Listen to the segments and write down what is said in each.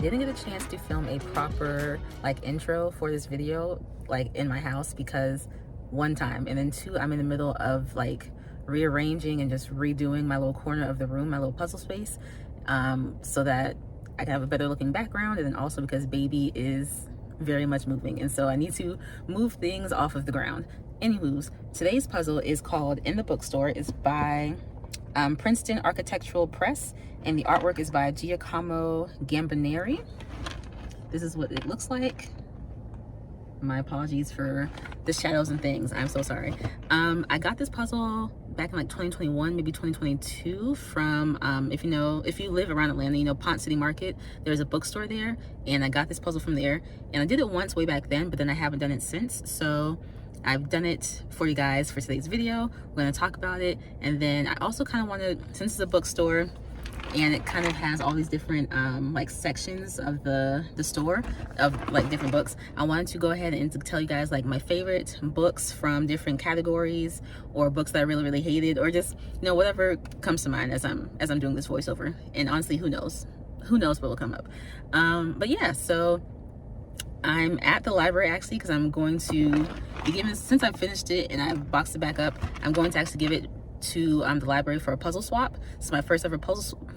didn't get a chance to film a proper like intro for this video like in my house because one time, and then two, I'm in the middle of like rearranging and just redoing my little corner of the room, my little puzzle space, so that I can have a better looking background, and then also because baby is very much moving, and so I need to move things off of the ground. Anywho's, today's puzzle is called In the Bookstore. It's by Princeton Architectural Press, and the artwork is by Giacomo Gambineri. This is what it looks like. My apologies for the shadows and things. I'm so sorry. I got this puzzle back in like 2021, maybe 2022 from, if you live around Atlanta, you know, Pont City Market, there's a bookstore there, and I got this puzzle from there. And I did it once way back then, but then I haven't done it since. So I've done it for you guys for today's video. We're gonna talk about it. And then I also kind of wanted, since it's a bookstore, and it kind of has all these different like sections of the store of like different books, I wanted to go ahead and to tell you guys like my favorite books from different categories, or books that I really hated, or just, you know, whatever comes to mind as I'm doing this voiceover. And honestly, who knows what will come up. But yeah, so I'm at the library actually, because I'm going to be giving, since I've finished it and I've boxed it back up, I'm going to actually give it to the library for a puzzle swap. It's my first ever puzzle swap.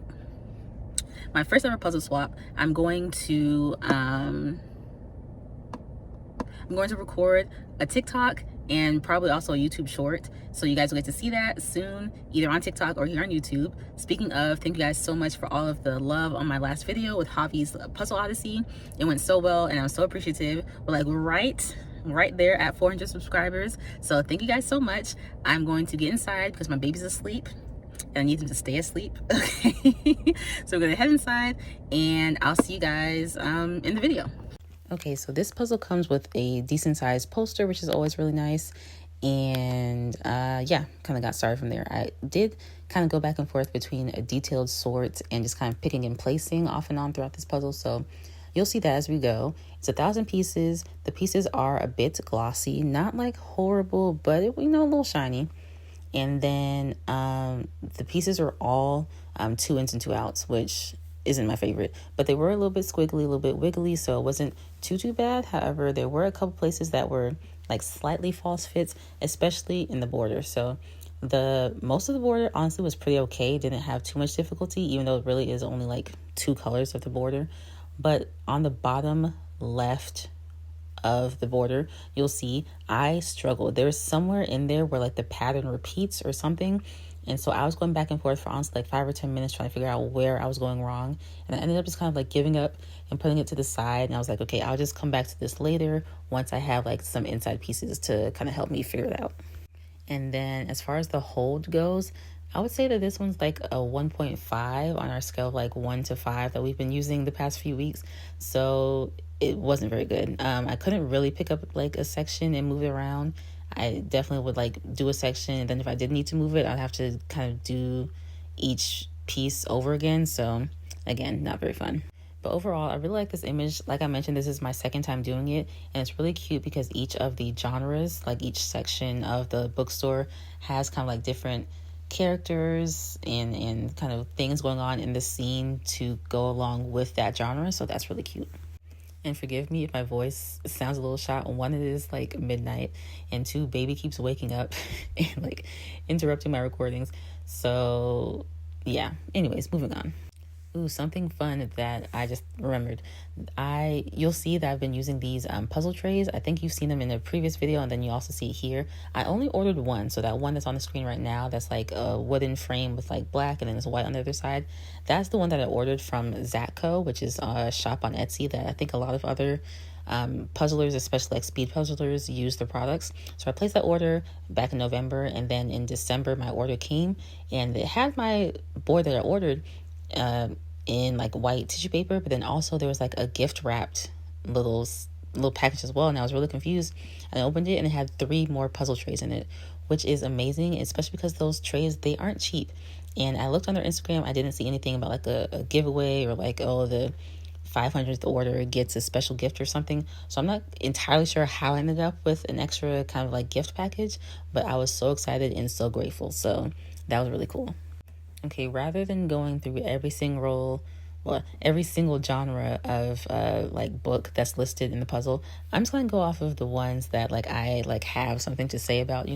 I'm going to record a TikTok and probably also a YouTube short, so you guys will get to see that soon, either on TikTok or here on YouTube. Speaking of, thank you guys so much for all of the love on my last video with Javi's Puzzle Odyssey. It went so well, and I'm so appreciative. We're like right there at 400 subscribers, so thank you guys so much. I'm going to get inside because my baby's asleep and I need him to stay asleep. Okay. So we're gonna head inside and I'll see you guys in the video. Okay, so this puzzle comes with a decent sized poster, which is always really nice. And yeah, kind of got started from there. I did kind of go back and forth between a detailed sort and just kind of picking and placing off and on throughout this puzzle, so you'll see that as we go. It's 1,000 pieces. The pieces are a bit glossy, not like horrible, but a little shiny. And then the pieces are all 2 ins and 2 outs, which isn't my favorite, but they were a little bit squiggly, a little bit wiggly, so it wasn't too bad. However, there were a couple places that were like slightly false fits, especially in the border. So most of the border honestly was pretty okay. Didn't have too much difficulty, even though it really is only like 2 colors of the border. But on the bottom left of the border, you'll see I struggled. There's somewhere in there where like the pattern repeats or something, and so I was going back and forth for honestly like 5 or 10 minutes trying to figure out where I was going wrong, and I ended up just kind of like giving up and putting it to the side. And I was like, okay, I'll just come back to this later once I have like some inside pieces to kind of help me figure it out. And then as far as the hold goes, I would say that this one's like a 1.5 on our scale of like 1 to 5 that we've been using the past few weeks. So it wasn't very good. I couldn't really pick up like a section and move it around. I definitely would like do a section, and then if I did need to move it, I'd have to kind of do each piece over again. So again, not very fun. But overall, I really like this image. Like I mentioned, this is my second time doing it, and it's really cute because each of the genres, like each section of the bookstore, has kind of like different characters and kind of things going on in the scene to go along with that genre. So that's really cute. And forgive me if my voice sounds a little shot. 1, it is like midnight, and 2, baby keeps waking up and like interrupting my recordings. So yeah, anyways, moving on. Ooh, something fun that I just remembered. You'll see that I've been using these puzzle trays. I think you've seen them in a previous video, and then you also see it here. I only ordered one, so that one that's on the screen right now, that's like a wooden frame with like black and then there's white on the other side. That's the one that I ordered from Zatco, which is a shop on Etsy that I think a lot of other puzzlers, especially like speed puzzlers, use their products. So I placed that order back in November, and then in December my order came, and it had my board that I ordered in like white tissue paper, but then also there was like a gift wrapped little package as well, and I was really confused. And I opened it and it had 3 more puzzle trays in it, which is amazing, especially because those trays, they aren't cheap. And I looked on their Instagram, I didn't see anything about like a giveaway or like, oh, the 500th order gets a special gift or something. So I'm not entirely sure how I ended up with an extra kind of like gift package, but I was so excited and so grateful. So that was really cool. Okay, rather than going through every single every single genre of like book that's listed in the puzzle. I'm just gonna go off of the ones that like I like have something to say about,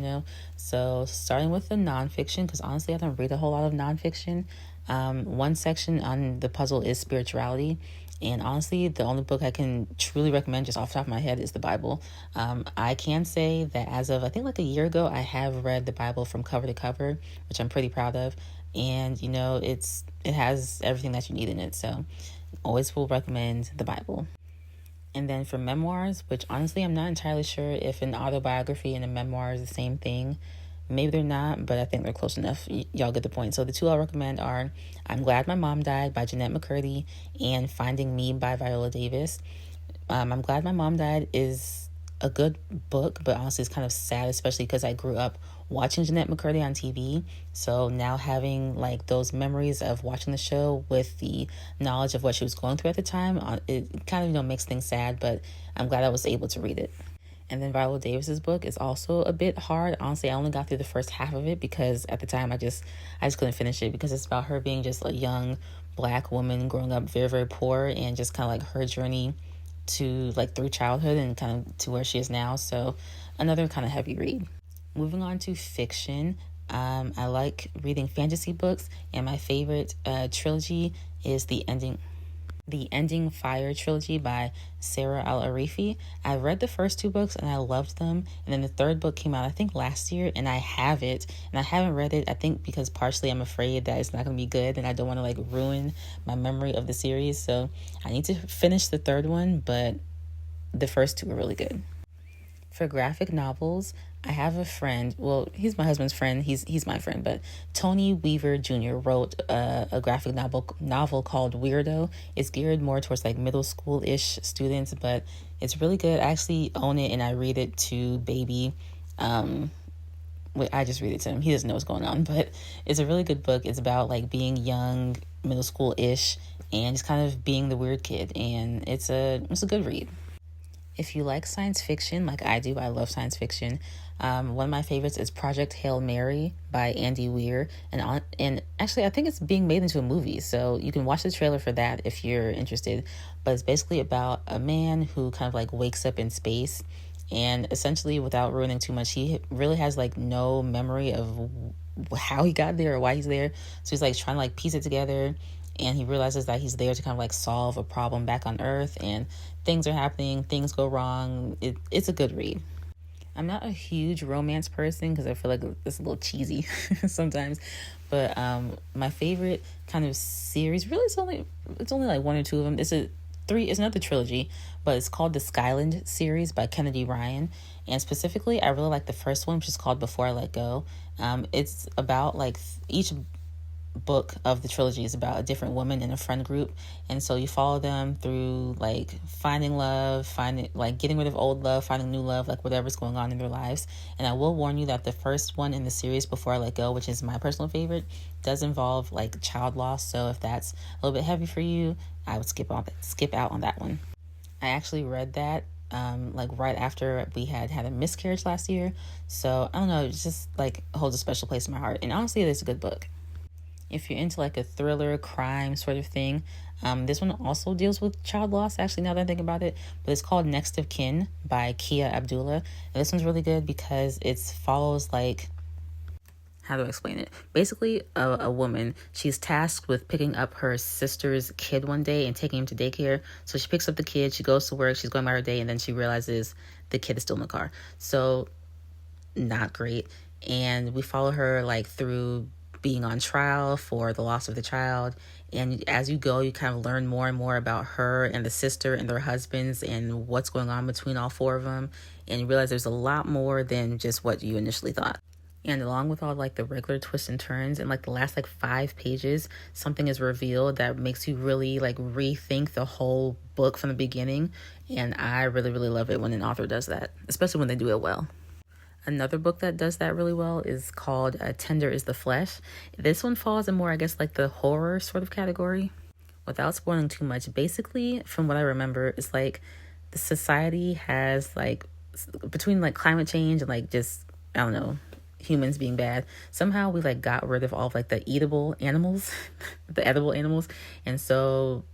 So starting with the nonfiction, because honestly I don't read a whole lot of nonfiction. One section on the puzzle is spirituality. And honestly, the only book I can truly recommend just off the top of my head is the Bible. I can say that as of, I think like a year ago, I have read the Bible from cover to cover, which I'm pretty proud of. And, it has everything that you need in it. So always will recommend the Bible. And then for memoirs, which honestly, I'm not entirely sure if an autobiography and a memoir is the same thing. Maybe they're not, but I think they're close enough. Y'all get the point. So the two I'll recommend are I'm Glad My Mom Died by Jeanette McCurdy and Finding Me by Viola Davis. I'm Glad My Mom Died is a good book, but honestly it's kind of sad, especially because I grew up watching Jeanette McCurdy on TV. So now having like those memories of watching the show with the knowledge of what she was going through at the time, it kind of, makes things sad, but I'm glad I was able to read it. And then Viola Davis's book is also a bit hard. Honestly, I only got through the first half of it because at the time I just couldn't finish it, because it's about her being just a young Black woman growing up very, very poor, and just kind of like her journey to like through childhood and kind of to where she is now. So another kind of heavy read. Moving on to fiction. I like reading fantasy books, and my favorite trilogy is The Ending Fire trilogy by Sarah Al-Arifi. I read the first two books and I loved them. And then the third book came out, I think last year, and I have it. And I haven't read it, I think because partially I'm afraid that it's not going to be good and I don't want to like ruin my memory of the series. So I need to finish the third one, but the first two are really good. For graphic novels, I have a friend, well, he's my husband's friend, he's my friend, but Tony Weaver Jr. wrote a graphic novel called Weirdo. It's geared more towards like middle school-ish students, but it's really good. I actually own it and I read it to baby. I just read it to him. He doesn't know what's going on, but it's a really good book. It's about like being young, middle school-ish, and just kind of being the weird kid, and it's a good read. If you like science fiction, like I do, I love science fiction. One of my favorites is Project Hail Mary by Andy Weir. And actually, I think it's being made into a movie, so you can watch the trailer for that if you're interested. But it's basically about a man who kind of like wakes up in space. And essentially, without ruining too much, he really has like no memory of how he got there or why he's there. So he's like trying to like piece it together. And he realizes that he's there to kind of like solve a problem back on Earth, and things are happening, things go wrong. It's a good read. I'm not a huge romance person because I feel like it's a little cheesy sometimes. But my favorite kind of series, really it's only like one or two of them. It's another trilogy, but it's called the Skyland series by Kennedy Ryan. And specifically, I really like the first one, which is called Before I Let Go. It's about like each book of the trilogy is about a different woman in a friend group, and so you follow them through like finding love, getting rid of old love, finding new love, like whatever's going on in their lives. And I will warn you that the first one in the series, Before I Let Go, which is my personal favorite, does involve like child loss. So if that's a little bit heavy for you, I would skip out on that one. I actually read that like right after we had a miscarriage last year, so I don't know, it just like holds a special place in my heart. And honestly, it's a good book. If you're into like a thriller, crime sort of thing, this one also deals with child loss, actually, now that I think about it. But it's called Next of Kin by Kia Abdullah. And this one's really good because it follows like, how do I explain it? Basically, a woman, she's tasked with picking up her sister's kid one day and taking him to daycare. So she picks up the kid, she goes to work, she's going about her day, and then she realizes the kid is still in the car. So not great. And we follow her like through being on trial for the loss of the child, and as you go, you kind of learn more and more about her and the sister and their husbands and what's going on between all four of them, and you realize there's a lot more than just what you initially thought. And along with all like the regular twists and turns, in like the last like 5 pages, something is revealed that makes you really like rethink the whole book from the beginning. And I really, really love it when an author does that, especially when they do it well. Another book that does that really well is called Tender is the Flesh. This one falls in more, I guess, like the horror sort of category. Without spoiling too much, basically, from what I remember, it's like the society has like, between like climate change and like just, I don't know, humans being bad. Somehow we like got rid of all of like the eatable animals, the edible animals. And so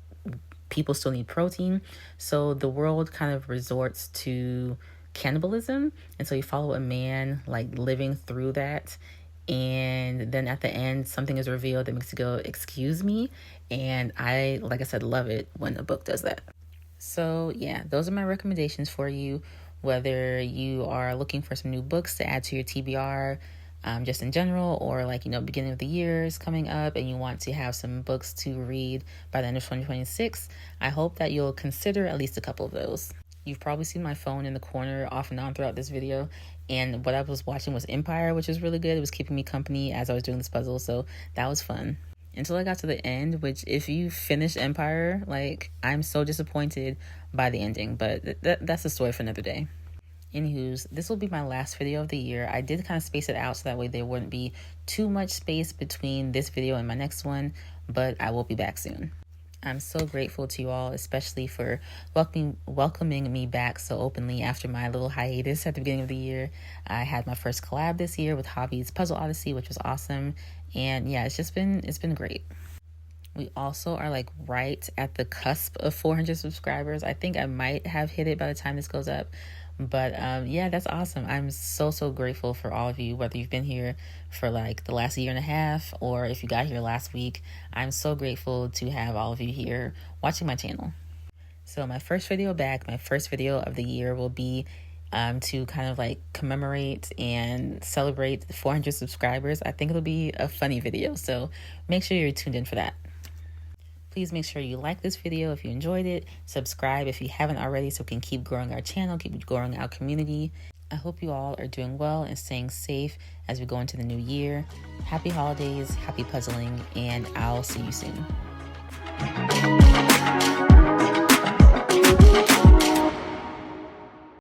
people still need protein. So the world kind of resorts to cannibalism. And so you follow a man like living through that. And then at the end, something is revealed that makes you go, excuse me. And I, like I said, love it when a book does that. So yeah, those are my recommendations for you. Whether you are looking for some new books to add to your TBR, just in general, or like, beginning of the year is coming up and you want to have some books to read by the end of 2026, I hope that you'll consider at least a couple of those. You've probably seen my phone in the corner off and on throughout this video. And what I was watching was Empire, which was really good. It was keeping me company as I was doing this puzzle. So that was fun. Until I got to the end, which if you finish Empire, like, I'm so disappointed by the ending. But that's a story for another day. Anywho's, this will be my last video of the year. I did kind of space it out so that way there wouldn't be too much space between this video and my next one. But I will be back soon. I'm so grateful to you all, especially for welcoming me back so openly after my little hiatus at the beginning of the year. I had my first collab this year with Hobby's Puzzle Odyssey, which was awesome. And yeah, it's been great. We also are like right at the cusp of 400 subscribers. I think I might have hit it by the time this goes up. But yeah, that's awesome. I'm so grateful for all of you, whether you've been here for like the last year and a half or if you got here last week. I'm so grateful to have all of you here watching my channel. So my first video back, my first video of the year will be to kind of like commemorate and celebrate the 400 subscribers. I think it'll be a funny video, so make sure you're tuned in for that. Please make sure you like this video if you enjoyed it. Subscribe if you haven't already so we can keep growing our channel, keep growing our community. I hope you all are doing well and staying safe as we go into the new year. Happy holidays, happy puzzling, and I'll see you soon.